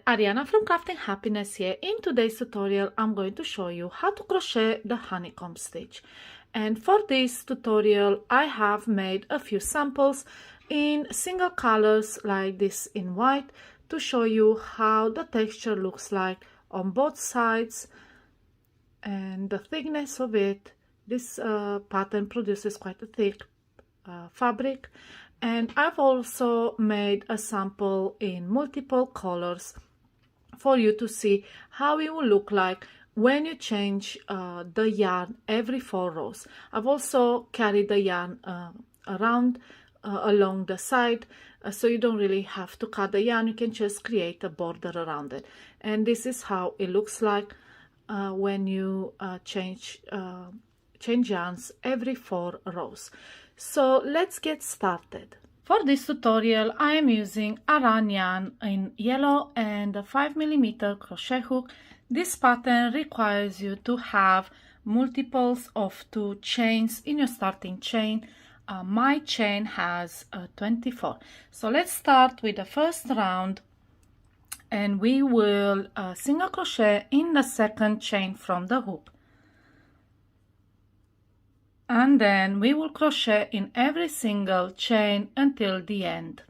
Ariana from Crafting Happiness here. In today's tutorial I'm going to show you how to crochet the honeycomb stitch, and for this tutorial I have made a few samples in single colors like this in white to show you how the texture looks like on both sides and the thickness of it. This pattern produces quite a thick fabric, and I've also made a sample in multiple colors for you to see how it will look like when you change the yarn every 4 rows. I've also carried the yarn around along the side, so you don't really have to cut the yarn, you can just create a border around it. And this is how it looks like when you change yarns every 4 rows. So let's get started. For this tutorial I am using Aran yarn in yellow and a 5mm crochet hook. This pattern requires you to have multiples of 2 chains in your starting chain. My chain has 24. So let's start with the first round, and we will single crochet in the second chain from the hook. And then we will crochet in every single chain until the end.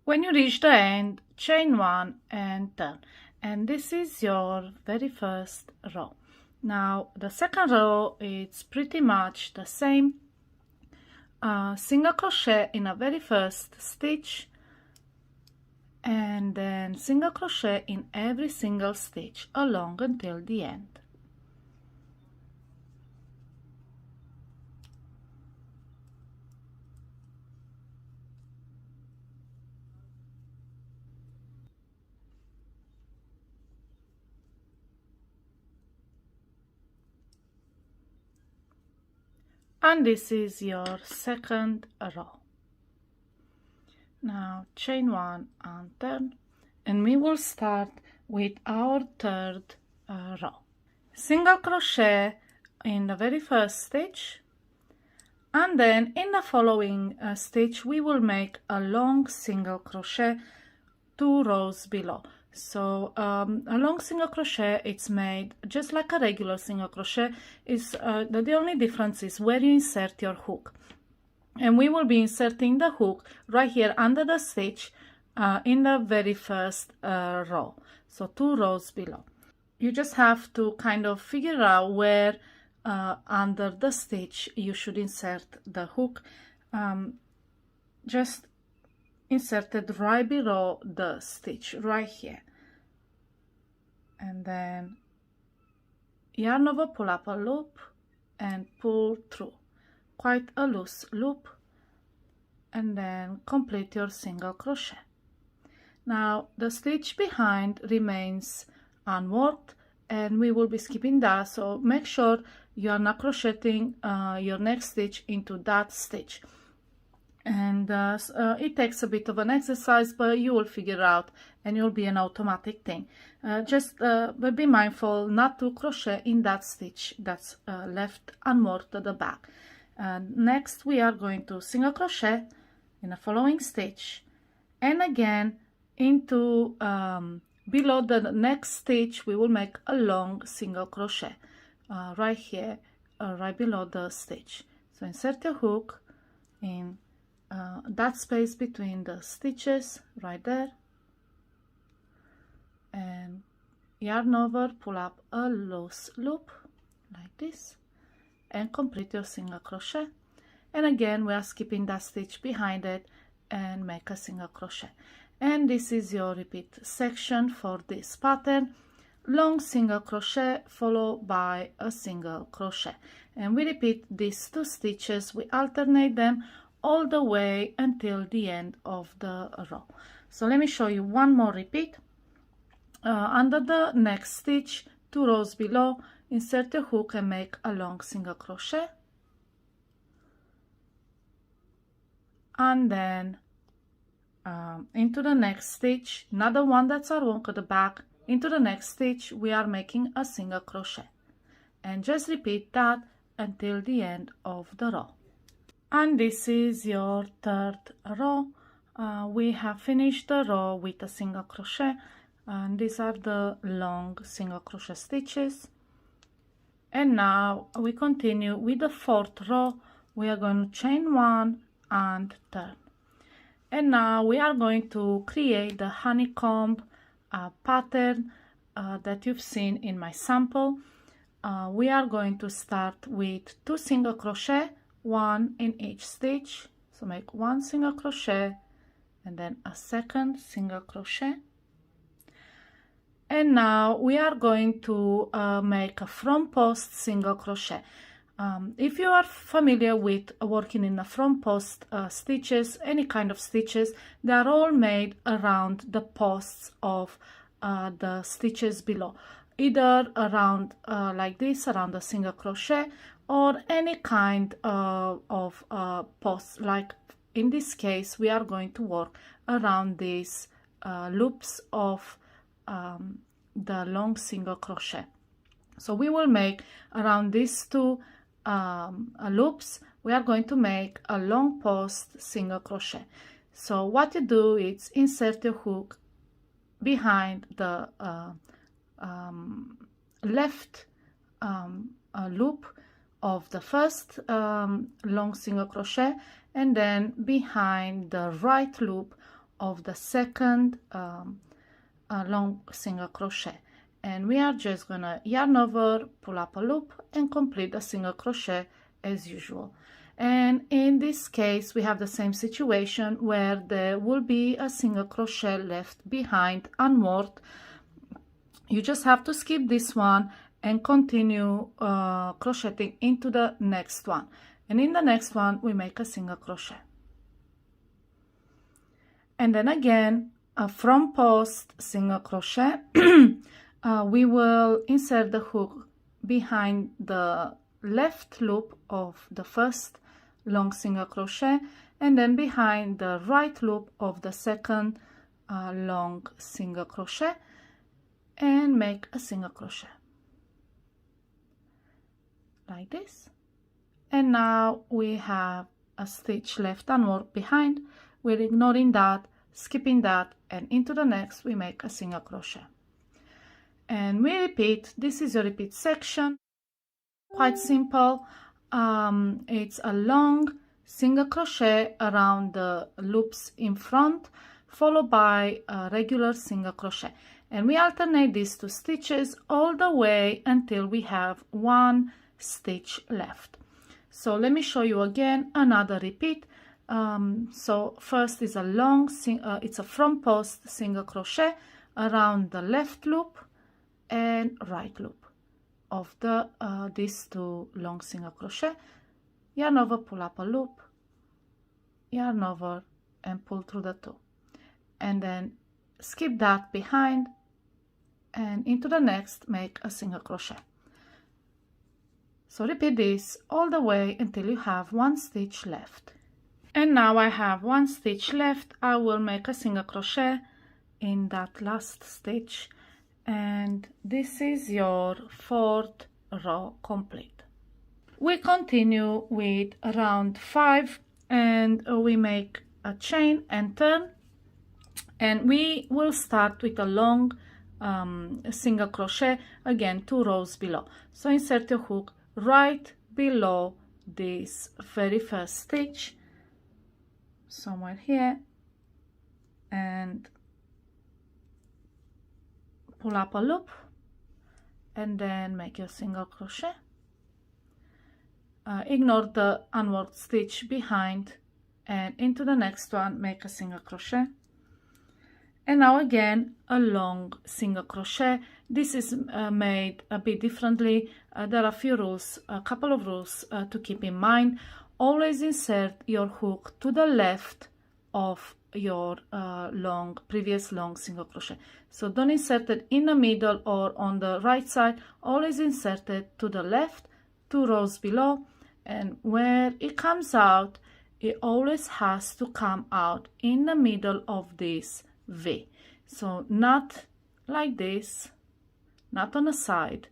When you reach the end, chain 1 and turn, and this is your very first row. Now the second row is pretty much the same. Single crochet in a very first stitch, and then single crochet in every single stitch along until the end. And this is your second row. Now chain 1 and turn, and we will start with our third row. Single crochet in the very first stitch, and then in the following stitch we will make a long single crochet 2 rows below. So a long single crochet, it's made just like a regular single crochet. Is the only difference is where you insert your hook, and we will be inserting the hook right here under the stitch in the very first row, so 2 rows below. You just have to kind of figure out where under the stitch you should insert the hook. Just inserted right below the stitch right here, and then yarn over, pull up a loop and pull through, quite a loose loop, and then complete your single crochet. Now the stitch behind remains unworked, and we will be skipping that, so make sure you are not crocheting your next stitch into that stitch. And it takes a bit of an exercise, but you will figure out, and it will be an automatic thing. Just be mindful not to crochet in that stitch that's left unworked at the back. Next we are going to single crochet in the following stitch, and again into below the next stitch we will make a long single crochet right here, right below the stitch. So insert your hook in that space between the stitches right there, and yarn over, pull up a loose loop like this, and complete your single crochet. And again we are skipping that stitch behind it and make a single crochet. And this is your repeat section for this pattern: long single crochet followed by a single crochet, and we repeat these 2 stitches, we alternate them all the way until the end of the row. So let me show you one more repeat. Under the next stitch, 2 rows below, insert a hook and make a long single crochet, and then into the next stitch, not the one that's our work at the back. Into the next stitch we are making a single crochet, and just repeat that until the end of the row. And this is your third row. We have finished the row with a single crochet, and these are the long single crochet stitches. And now we continue with the fourth row. We are going to chain one and turn. And now we are going to create the honeycomb pattern that you've seen in my sample. We are going to start with 2 single crochet, 1 in each stitch. So make 1 single crochet and then a second single crochet. And now we are going to make a front post single crochet. If you are familiar with working in a front post stitches, any kind of stitches, they are all made around the posts of the stitches below, either around like this, around a single crochet, or any kind of posts. Like in this case, we are going to work around these loops of the long single crochet. So we will make around these 2 loops, we are going to make a long post single crochet. So what you do is insert your hook behind the left loop of the first long single crochet, and then behind the right loop of the second long single crochet. And we are just gonna yarn over, pull up a loop, and complete a single crochet as usual. And in this case we have the same situation where there will be a single crochet left behind unworked. You just have to skip this one and continue crocheting into the next one, and in the next one we make a single crochet, and then again a front post single crochet. We will insert the hook behind the left loop of the first long single crochet, and then behind the right loop of the second long single crochet, and make a single crochet like this. And now we have a stitch left unworked behind. We're ignoring that, skipping that, and into the next we make a single crochet. And we repeat. This is a repeat section, quite simple. It's a long single crochet around the loops in front, followed by a regular single crochet, and we alternate these 2 stitches all the way until we have 1 stitch left. So let me show you again another repeat. So first is a long it's a front post single crochet around the left loop and right loop of the these 2 long single crochet. Yarn over, pull up a loop, yarn over, and pull through the 2, and then skip that behind, and into the next make a single crochet. So repeat this all the way until you have 1 stitch left. And now I have 1 stitch left. I will make a single crochet in that last stitch, and this is your 4th row complete. We continue with round 5, and we make a chain and turn, and we will start with a long single crochet, again 2 rows below. So insert your hook right below this very first stitch, somewhere here, and pull up a loop, and then make your single crochet. Ignore the unworked stitch behind, and into the next one make a single crochet. And now again a long single crochet. This is made a bit differently. There are a few rules, a couple of rules to keep in mind. Always insert your hook to the left of your previous long single crochet. So don't insert it in the middle or on the right side. Always insert it to the left, 2 rows below, and where it comes out it always has to come out in the middle of this V. So not like this, not on the side,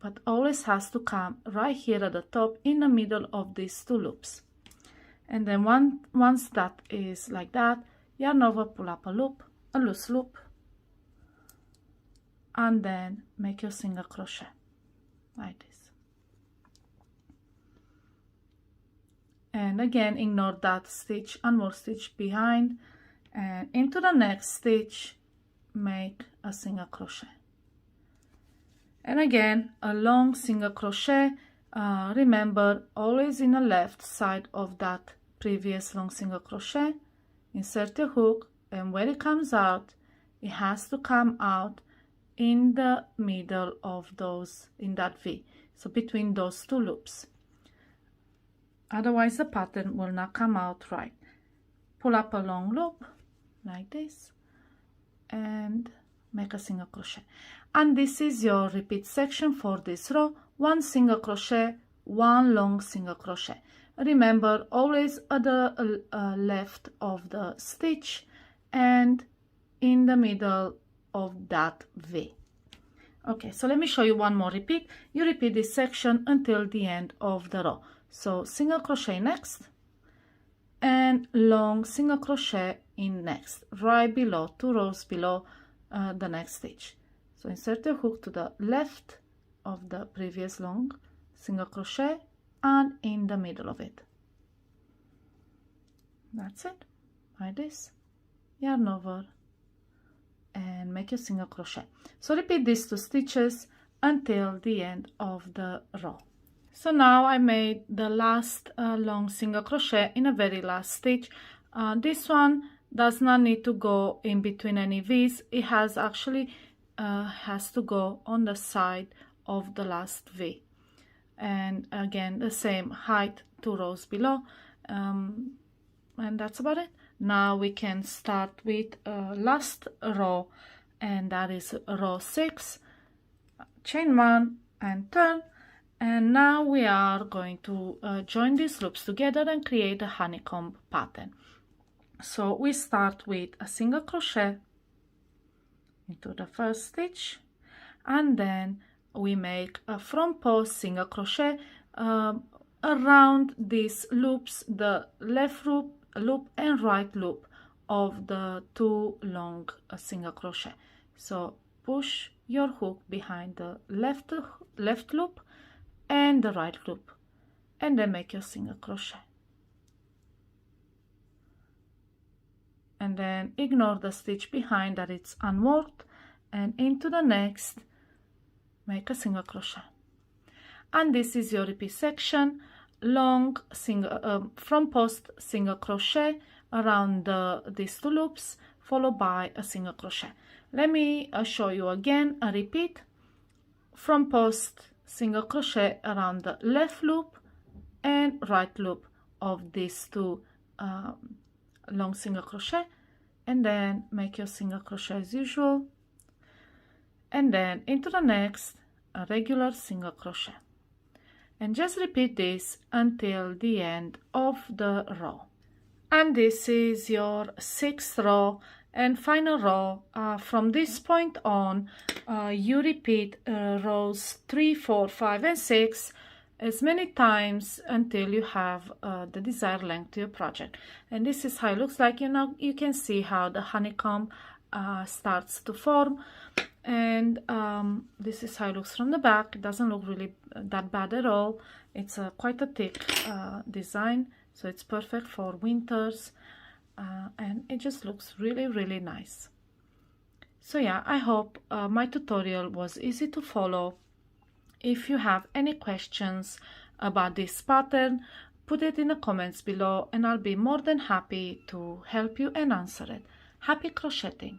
but always has to come right here at the top in the middle of these two loops. And then once that is like that, yarn over, pull up a loop, a loose loop, and then make your single crochet like this. And again, ignore that stitch and more stitch behind, and into the next stitch make a single crochet. And again, a long single crochet. Remember, always in the left side of that previous long single crochet. Insert your hook, and when it comes out, it has to come out in the middle of those, in that V, so between those two loops. Otherwise the pattern will not come out right. Pull up a long loop like this and make a single crochet. And this is your repeat section for this row. One single crochet, one long single crochet. Remember, always at the left of the stitch and in the middle of that V. Okay, so let me show you one more repeat. You repeat this section until the end of the row. So single crochet next and long single crochet in next, right below, 2 rows below the next stitch. So insert the hook to the left of the previous long single crochet and in the middle of it. That's it, like this. Yarn over and make your single crochet. So repeat these 2 stitches until the end of the row. So now I made the last long single crochet in a very last stitch. This one does not need to go in between any V's. It has actually has to go on the side of the last V. And again, the same height, 2 rows below. And that's about it. Now we can start with last row, and that is row 6. Chain 1 and turn. And now we are going to join these loops together and create a honeycomb pattern. So we start with a single crochet into the first stitch, and then we make a front post single crochet around these loops, the left loop and right loop of the 2 long single crochet. So push your hook behind the left loop and the right loop, and then make your single crochet. And then ignore the stitch behind that it's unworked, and into the next make a single crochet. And this is your repeat section. Long single front post single crochet around these 2 loops, followed by a single crochet. Let me show you again a repeat. Front post single crochet around the left loop and right loop of these 2 long single crochet, and then make your single crochet as usual, and then into the next a regular single crochet, and just repeat this until the end of the row. And this is your 6th row and final row. From this point on, you repeat rows 3, 4, 5 and 6 as many times until you have the desired length to your project. And this is how it looks like. You can see how the honeycomb starts to form, and this is how it looks from the back. It doesn't look really that bad at all. It's quite a thick design, so it's perfect for winters, and it just looks really nice. So yeah, I hope my tutorial was easy to follow. If you have any questions about this pattern, put it in the comments below and I'll be more than happy to help you and answer it. Happy crocheting!